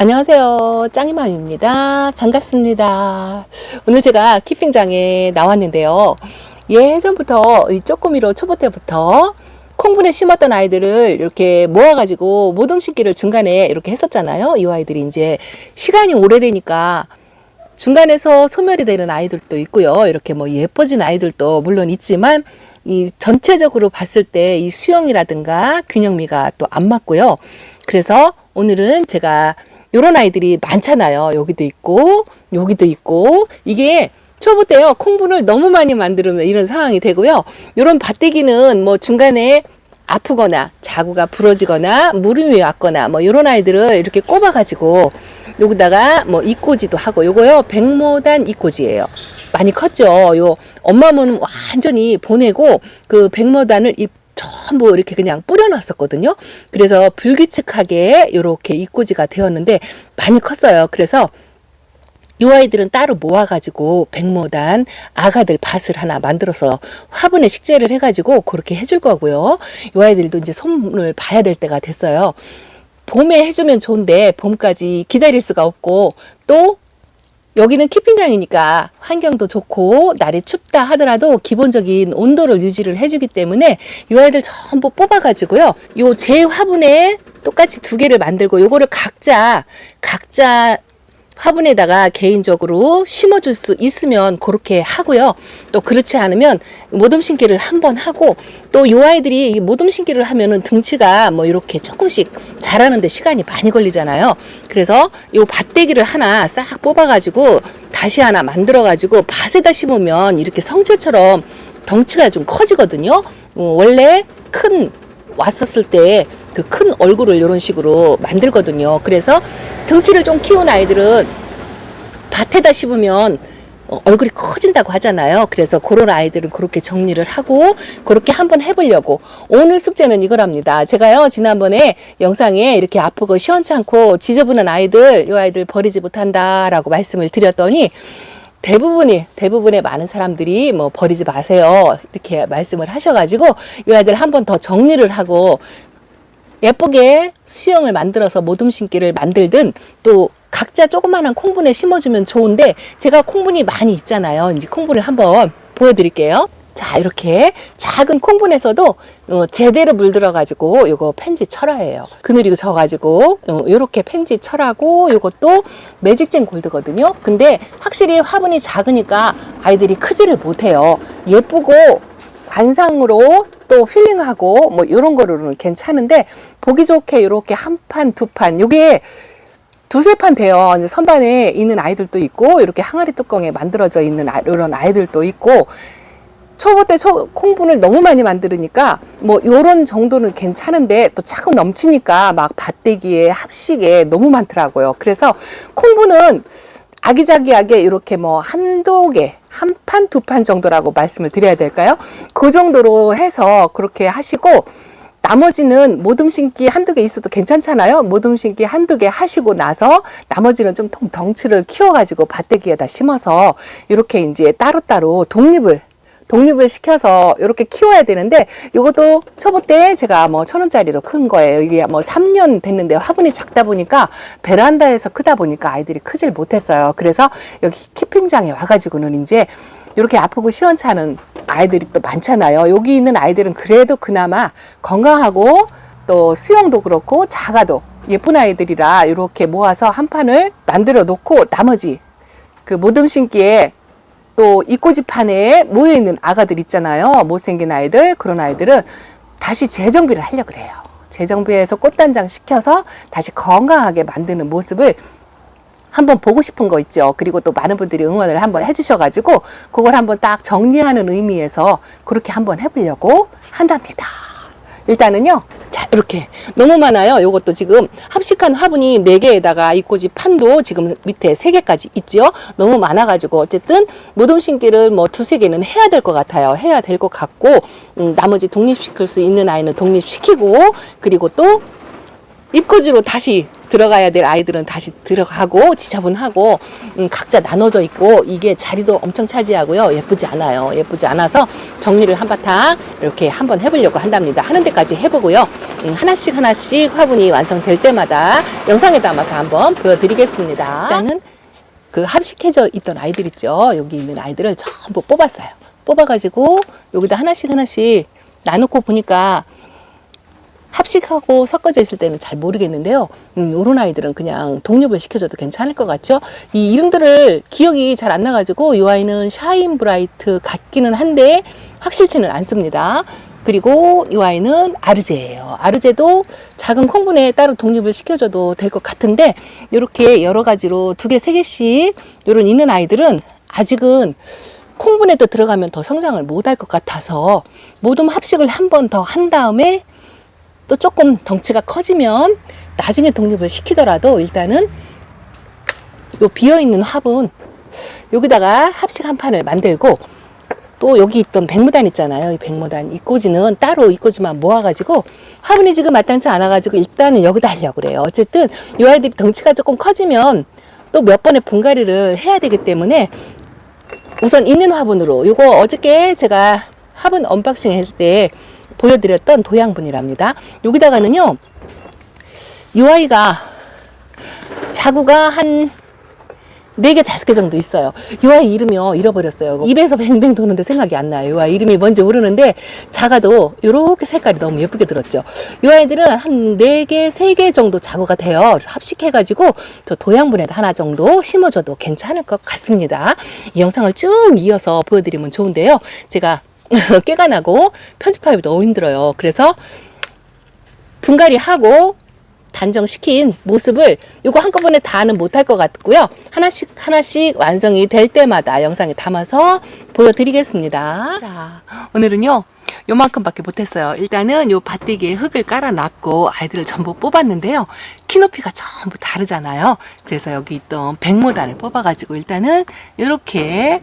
안녕하세요. 짱이맘입니다. 반갑습니다. 오늘 제가 키핑장에 나왔는데요. 예전부터 이 쪼꼬미로 초보 때부터 콩분에 심었던 아이들을 이렇게 모아가지고 모둠 심기를 중간에 이렇게 했었잖아요. 이 아이들이 이제 시간이 오래되니까 중간에서 소멸이 되는 아이들도 있고요. 이렇게 뭐 예뻐진 아이들도 물론 있지만 이 전체적으로 봤을 때 이 수영이라든가 균형미가 또 안 맞고요. 그래서 오늘은 제가 요런 아이들이 많잖아요. 여기도 있고 여기도 있고 이게 초보 때요 콩분을 너무 많이 만들면 이런 상황이 되고요. 요런 밭대기는 뭐 중간에 아프거나 자구가 부러지거나 무름이 왔거나 뭐 요런 아이들을 이렇게 꼽아 가지고 여기다가 뭐 이꼬지도 하고 요거요 백모단 이꼬지예요. 많이 컸죠. 요 엄마는 완전히 보내고 그 백모단을 전부 이렇게 그냥 뿌려놨었거든요. 그래서 불규칙하게 이렇게 이꼬지가 되었는데 많이 컸어요. 그래서 이 아이들은 따로 모아가지고 백모단 아가들 밭을 하나 만들어서 화분에 식재를 해가지고 그렇게 해줄 거고요. 이 아이들도 이제 손을 봐야 될 때가 됐어요. 봄에 해주면 좋은데 봄까지 기다릴 수가 없고 또 여기는 키핑장이니까 환경도 좋고 날이 춥다 하더라도 기본적인 온도를 유지를 해주기 때문에 이 아이들 전부 뽑아가지고요. 요 제 화분에 똑같이 두 개를 만들고 요거를 각자 화분에다가 개인적으로 심어줄 수 있으면 그렇게 하고요. 또 그렇지 않으면 모둠 심기를 한번 하고 또 이 아이들이 모둠 심기를 하면은 등치가 뭐 이렇게 조금씩 자라는데 시간이 많이 걸리잖아요. 그래서 요 밭대기를 하나 싹 뽑아가지고 다시 하나 만들어가지고 밭에다 심으면 이렇게 성체처럼 덩치가 좀 커지거든요. 원래 왔었을 때 그 큰 얼굴을 이런 식으로 만들거든요. 그래서 덩치를 좀 키운 아이들은 밭에다 심으면 얼굴이 커진다고 하잖아요. 그래서 그런 아이들은 그렇게 정리를 하고 그렇게 한번 해보려고. 오늘 숙제는 이거랍니다. 제가요 지난번에 영상에 이렇게 아프고 시원찮고 지저분한 아이들, 이 아이들 버리지 못한다라고 말씀을 드렸더니 대부분의 많은 사람들이 뭐 버리지 마세요 이렇게 말씀을 하셔가지고 이 아이들 한번 더 정리를 하고 예쁘게 수영을 만들어서 모둠 심기를 만들든 또 각자 조그마한 콩분에 심어주면 좋은데 제가 콩분이 많이 있잖아요. 이제 콩분을 한번 보여드릴게요. 자, 이렇게 작은 콩분에서도 제대로 물들어가지고 요거 펜지 철화예요. 그늘이 져가지고 요렇게 펜지 철하고 요것도 매직젠 골드거든요. 근데 확실히 화분이 작으니까 아이들이 크지를 못해요. 예쁘고 관상으로 또 힐링하고 뭐 이런 거로는 괜찮은데 보기 좋게 이렇게 한 판, 두 판, 요게 두세 판 돼요. 이제 선반에 있는 아이들도 있고 이렇게 항아리 뚜껑에 만들어져 있는 이런 아이들도 있고 초보 때 콩분을 너무 많이 만들으니까 뭐 요런 정도는 괜찮은데 또 차고 넘치니까 막 밭대기에 합식에 너무 많더라고요. 그래서 콩분은 아기자기하게 이렇게 뭐 한두 개, 한 판, 두 판 정도라고 말씀을 드려야 될까요? 그 정도로 해서 그렇게 하시고 나머지는 모둠 심기 한두 개 있어도 괜찮잖아요. 모둠 심기 한두 개 하시고 나서 나머지는 좀 덩치를 키워가지고 밭대기에다 심어서 이렇게 이제 따로따로 독립을 시켜서 이렇게 키워야 되는데 이것도 초보 때 제가 뭐 1,000원짜리로 큰 거예요. 이게 뭐 3년 됐는데 화분이 작다 보니까 베란다에서 크다 보니까 아이들이 크질 못했어요. 그래서 여기 키핑장에 와가지고는 이제 이렇게 아프고 시원찮은 아이들이 또 많잖아요. 여기 있는 아이들은 그래도 그나마 건강하고 또 수영도 그렇고 작아도 예쁜 아이들이라 이렇게 모아서 한 판을 만들어 놓고 나머지 그 모둠 심기에 또 이꼬지판에 모여있는 아가들 있잖아요. 못생긴 아이들, 그런 아이들은 다시 재정비를 하려고 그래요. 재정비해서 꽃단장 시켜서 다시 건강하게 만드는 모습을 한번 보고 싶은 거 있죠. 그리고 또 많은 분들이 응원을 한번 해주셔가지고 그걸 한번 딱 정리하는 의미에서 그렇게 한번 해보려고 한답니다. 일단은요. 자, 이렇게 너무 많아요. 요것도 지금 합식한 화분이 4개에다가 이꼬지 판도 지금 밑에 3개까지 있죠. 너무 많아가지고 어쨌든 모둠 심기를 뭐 2-3개는 해야 될 것 같아요. 해야 될 것 같고 나머지 독립시킬 수 있는 아이는 독립시키고 그리고 또 잎꽂이로 다시 들어가야 될 아이들은 다시 들어가고 지저분하고 각자 나눠져 있고 이게 자리도 엄청 차지하고요. 예쁘지 않아요. 예쁘지 않아서 정리를 한바탕 이렇게 한번 해보려고 한답니다. 하는 데까지 해보고요. 하나씩 화분이 완성될 때마다 영상에 담아서 한번 보여드리겠습니다. 일단은 그 합식해져 있던 아이들 있죠. 여기 있는 아이들을 전부 뽑았어요. 뽑아가지고 여기다 하나씩 나놓고 보니까 합식하고 섞어져 있을 때는 잘 모르겠는데요. 요런 아이들은 그냥 독립을 시켜줘도 괜찮을 것 같죠. 이 이름들을 기억이 잘 안 나가지고 이 아이는 샤인 브라이트 같기는 한데 확실치는 않습니다. 그리고 이 아이는 아르제예요. 아르제도 작은 콩분에 따로 독립을 시켜줘도 될 것 같은데 이렇게 여러 가지로 2개, 3개씩 요런 있는 아이들은 아직은 콩분에 또 들어가면 더 성장을 못할 것 같아서 모둠 합식을 한 번 더 한 다음에 또 조금 덩치가 커지면 나중에 독립을 시키더라도 일단은 요 비어있는 화분 여기다가 합식 한 판을 만들고 또 여기 있던 백무단 있잖아요. 이 백무단, 이 꽂이는 따로 이 꽂이만 모아가지고 화분이 지금 마땅치 않아가지고 일단은 여기다 하려고 그래요. 어쨌든 이 아이들이 덩치가 조금 커지면 또 몇 번의 분갈이를 해야 되기 때문에 우선 있는 화분으로 요거 어저께 제가 화분 언박싱 할 때 보여드렸던 도양분이랍니다. 여기다가는요, 이 아이가 자구가 한 4개, 5개 정도 있어요. 이 아이 이름이요, 잃어버렸어요. 입에서 뱅뱅 도는데 생각이 안 나요. 이 아이 이름이 뭔지 모르는데 작아도 이렇게 색깔이 너무 예쁘게 들었죠. 이 아이들은 한 4개, 3개 정도 자구가 돼요. 그래서 합식해가지고 저 도양분에다 하나 정도 심어줘도 괜찮을 것 같습니다. 이 영상을 쭉 이어서 보여드리면 좋은데요. 제가 깨가 나고 편집하기 너무 힘들어요. 그래서 분갈이 하고 단정시킨 모습을 요거 한꺼번에 다는 못할 것 같고요. 하나씩 완성이 될 때마다 영상에 담아서 보여드리겠습니다. 자, 오늘은요 요만큼밖에 못했어요. 일단은 요 밭대기에 흙을 깔아놨고 아이들을 전부 뽑았는데요. 키높이가 전부 다르잖아요. 그래서 여기 있던 백모단을 뽑아가지고 일단은 이렇게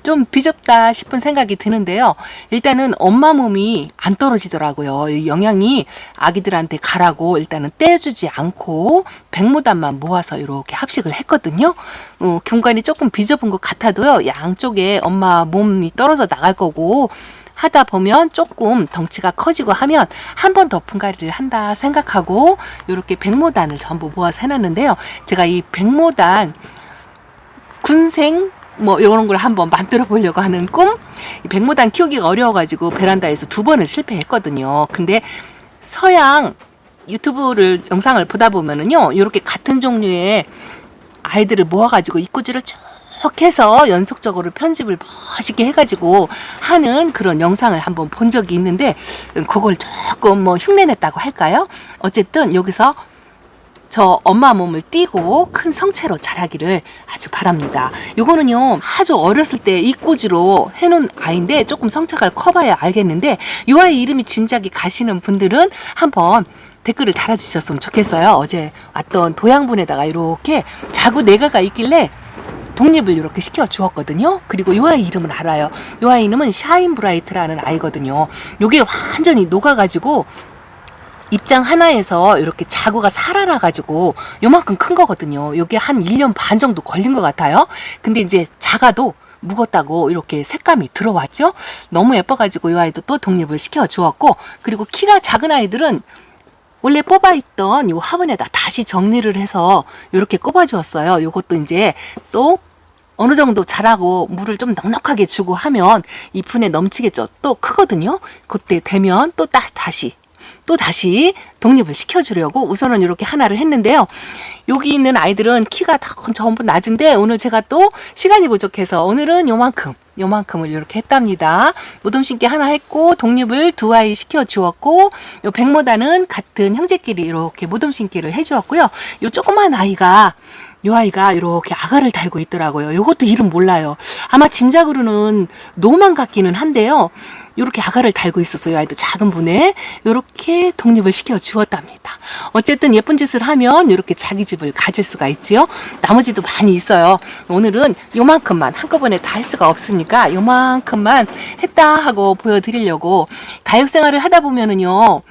좀 비좁다 싶은 생각이 드는데요. 일단은 엄마 몸이 안 떨어지더라고요. 이 영양이 아기들한테 가라고 일단은 떼주지 않고 백모단만 모아서 이렇게 합식을 했거든요. 공간이 조금 비좁은 것 같아도요. 양쪽에 엄마 몸이 떨어져 나갈 거고 하다 보면 조금 덩치가 커지고 하면 한 번 더 분갈이를 한다 생각하고 이렇게 백모단을 전부 모아서 해놨는데요. 제가 이 백모단 군생 뭐 이런 걸 한번 만들어 보려고 하는 꿈? 백모단 키우기가 어려워가지고 베란다에서 2번을 실패했거든요. 근데 서양 유튜브를 영상을 보다 보면은요, 이렇게 같은 종류의 아이들을 모아가지고 입구지를 쭉 해서 연속적으로 편집을 멋있게 해가지고 하는 그런 영상을 한번 본 적이 있는데 그걸 조금 뭐 흉내냈다고 할까요? 어쨌든 여기서 저 엄마 몸을 띄고 큰 성체로 자라기를 아주 바랍니다. 요거는요 아주 어렸을 때 입꼬지로 해놓은 아이인데 조금 성체가 커봐야 알겠는데 이 아이 이름이 진작에 가시는 분들은 한번 댓글을 달아주셨으면 좋겠어요. 어제 왔던 도양분에다가 이렇게 자구 4가가 있길래 독립을 이렇게 시켜 주었거든요. 그리고 이 아이 이름은 알아요. 이 아이 이름은 샤인 브라이트라는 아이거든요. 요게 완전히 녹아가지고 입장 하나에서 이렇게 자구가 살아나가지고 요만큼 큰 거거든요. 요게 한 1년 반 정도 걸린 것 같아요. 근데 이제 작아도 묵었다고 이렇게 색감이 들어왔죠. 너무 예뻐가지고 이 아이도 또 독립을 시켜 주었고, 그리고 키가 작은 아이들은 원래 뽑아있던 요 화분에다 다시 정리를 해서 이렇게 꼽아 주었어요. 요것도 이제 또 어느 정도 자라고 물을 좀 넉넉하게 주고 하면 잎분에 넘치겠죠. 또 크거든요. 그때 되면 또 다시 독립을 시켜주려고 우선은 이렇게 하나를 했는데요. 여기 있는 아이들은 키가 다 전부 낮은데 오늘 제가 또 시간이 부족해서 오늘은 요만큼을 이렇게 했답니다. 모둠신기 하나 했고 독립을 2아이 시켜주었고 요 백모단은 같은 형제끼리 이렇게 모둠신기를 해주었고요. 요 조그만 아이가 이렇게 아가를 달고 있더라고요. 요것도 이름 몰라요. 아마 짐작으로는 노만 같기는 한데요. 이렇게 아가를 달고 있었어요. 아이들 작은 분에 이렇게 독립을 시켜 주었답니다. 어쨌든 예쁜 짓을 하면 이렇게 자기 집을 가질 수가 있지요. 나머지도 많이 있어요. 오늘은 요만큼만 한꺼번에 다 할 수가 없으니까 요만큼만 했다 하고 보여드리려고. 다육생활을 하다 보면은요,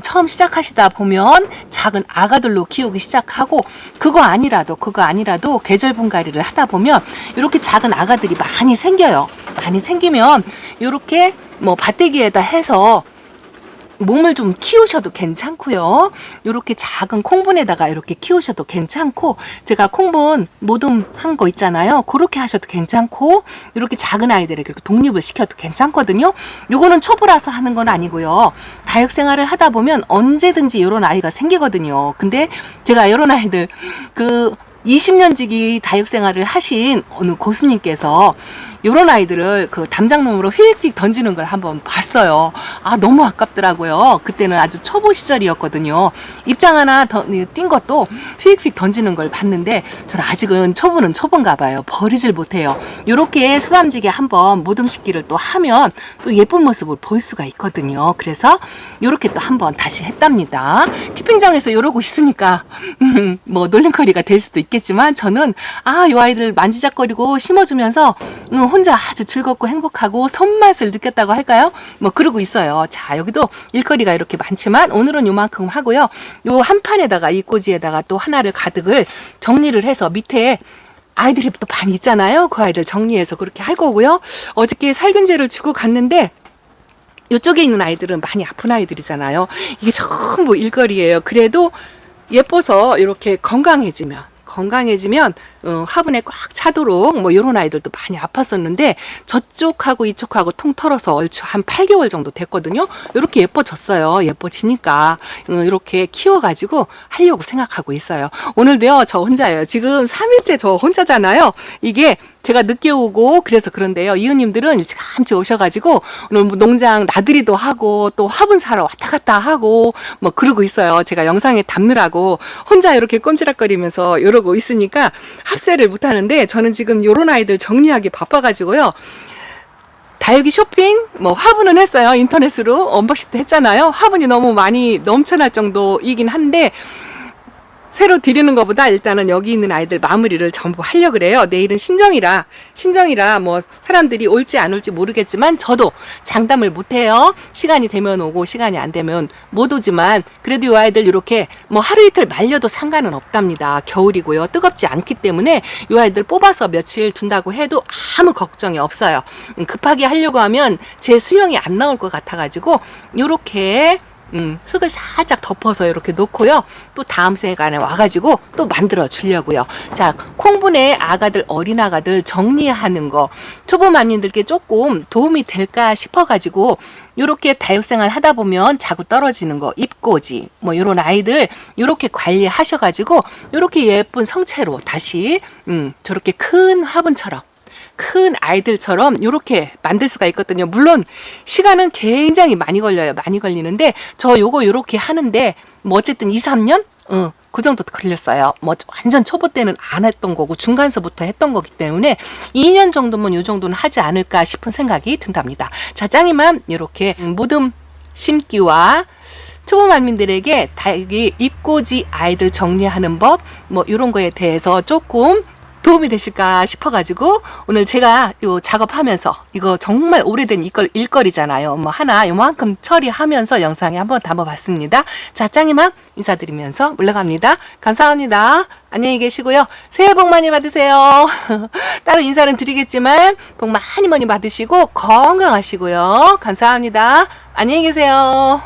처음 시작하시다 보면 작은 아가들로 키우기 시작하고, 그거 아니라도 계절 분갈이를 하다 보면 이렇게 작은 아가들이 많이 생겨요. 많이 생기면 이렇게 뭐 밭대기에다 해서 몸을 좀 키우셔도 괜찮고요. 이렇게 작은 콩분에다가 이렇게 키우셔도 괜찮고, 제가 콩분 모둠한 거 있잖아요. 그렇게 하셔도 괜찮고, 이렇게 작은 아이들에게 독립을 시켜도 괜찮거든요. 요거는 초보라서 하는 건 아니고요. 다육생활을 하다 보면 언제든지 이런 아이가 생기거든요. 근데 제가 이런 아이들 20년 지기 다육생활을 하신 어느 고수님께서 요런 아이들을 담장놈으로 휙휙 던지는 걸 한번 봤어요. 너무 아깝더라고요. 그때는 아주 초보 시절이었거든요. 입장 하나 띈 것도 휙휙 던지는 걸 봤는데, 저는 아직은 초보는 초보인가 봐요. 버리질 못해요. 요렇게 수담지게 한번 모듬식기를 또 하면 또 예쁜 모습을 볼 수가 있거든요. 그래서 요렇게 또 한번 다시 했답니다. 키핑장에서 요러고 있으니까 뭐 놀림거리가 될 수도 있겠지만, 저는 요 아이들 만지작거리고 심어주면서 혼자 아주 즐겁고 행복하고 손맛을 느꼈다고 할까요? 뭐 그러고 있어요. 자, 여기도 일거리가 이렇게 많지만 오늘은 요만큼 하고요. 요 한 판에다가 이 꼬지에다가 또 하나를 가득을 정리를 해서 밑에 아이들이 또 많이 있잖아요. 그 아이들 정리해서 그렇게 할 거고요. 어저께 살균제를 주고 갔는데 이쪽에 있는 아이들은 많이 아픈 아이들이잖아요. 이게 전부 일거리예요. 그래도 예뻐서 이렇게 건강해지면 화분에 꽉 차도록 뭐 이런 아이들도 많이 아팠었는데, 저쪽하고 이쪽하고 통 털어서 얼추 한 8개월 정도 됐거든요. 이렇게 예뻐졌어요. 예뻐지니까 이렇게 키워가지고 하려고 생각하고 있어요. 오늘도요, 저 혼자예요. 지금 3일째 저 혼자잖아요. 이게 제가 늦게 오고 그래서 그런데요. 이웃님들은 일찌감치 오셔가지고 오늘 뭐 농장 나들이도 하고 또 화분 사러 왔다 갔다 하고 뭐 그러고 있어요. 제가 영상에 담느라고 혼자 이렇게 꼼지락거리면서 이러고 있으니까 합세를 못하는데, 저는 지금 요런 아이들 정리하기 바빠가지고요. 다육이 쇼핑, 뭐 화분은 했어요. 인터넷으로 언박싱도 했잖아요. 화분이 너무 많이 넘쳐날 정도이긴 한데, 새로 드리는 것보다 일단은 여기 있는 아이들 마무리를 전부 하려고 그래요. 내일은 신정이라 뭐 사람들이 올지 안 올지 모르겠지만 저도 장담을 못해요. 시간이 되면 오고 시간이 안 되면 못 오지만, 그래도 이 아이들 이렇게 뭐 하루 이틀 말려도 상관은 없답니다. 겨울이고요. 뜨겁지 않기 때문에 이 아이들 뽑아서 며칠 둔다고 해도 아무 걱정이 없어요. 급하게 하려고 하면 제 수영이 안 나올 것 같아가지고 요렇게 흙을 살짝 덮어서 이렇게 놓고요. 또 다음 생간에 와가지고 또 만들어 주려고요. 자, 콩분의 아가들, 어린 아가들 정리하는 거 초보맘님들께 조금 도움이 될까 싶어가지고, 요렇게 다육생활 하다 보면 자꾸 떨어지는 거, 잎꽂이, 뭐 요런 아이들 요렇게 관리하셔가지고 요렇게 예쁜 성체로 다시 저렇게 큰 화분처럼, 큰 아이들처럼 이렇게 만들 수가 있거든요. 물론 시간은 굉장히 많이 걸려요. 많이 걸리는데 저 요거 요렇게 하는데 뭐 어쨌든 2, 3년? 그 정도 걸렸어요. 뭐 완전 초보 때는 안 했던 거고 중간서부터 했던 거기 때문에 2년 정도면 요 정도는 하지 않을까 싶은 생각이 든답니다. 자, 짱이만 이렇게 모듬 심기와 초보만민들에게 다육이 잎꽂이 아이들 정리하는 법, 뭐 이런 거에 대해서 조금 도움이 되실까 싶어가지고 오늘 제가 요 작업하면서, 이거 정말 오래된 일거리잖아요. 뭐 하나 요만큼 처리하면서 영상에 한번 담아봤습니다. 자, 짱이맘 인사드리면서 물러갑니다. 감사합니다. 안녕히 계시고요. 새해 복 많이 받으세요. 따로 인사는 드리겠지만 복 많이 받으시고 건강하시고요. 감사합니다. 안녕히 계세요.